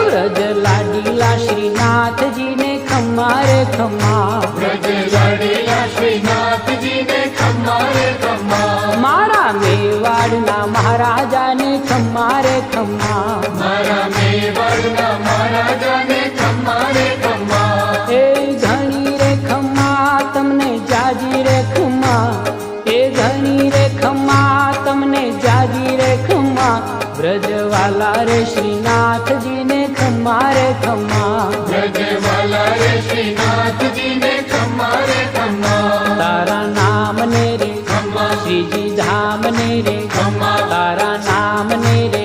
વ્રજ લાડીલા શ્રીનાથજી ને ખમ્મા રે ખમ્મા, વ્રજ લાડીલા શ્રીનાથજી ને ખમ્મા રે ખમ્મા, મારા મેવાડના મહારાજાને ખમ્મા રે ખમ્મા, મારા મેવાડના મહારાજાને ખમ્મા રે ખમ્મા, એ ઘણી રે ખમ્મા તમને જાજી રે ખમ્મા, એ ઘણી રે ખમ્મા તમને જાજી રે ખમ્મા, વ્રજવાલા રે શ્રીનાથજી ને ખમ્મા રે ખમ્મા, વ્રજવાલા રે શ્રીનાથજી ને ખમ્મા રે ખમ્મા, તારા નામ ને રે ખમ્મા, શ્રીજી ધામ ને રે, ખમ્મા, તારા નામ ને રે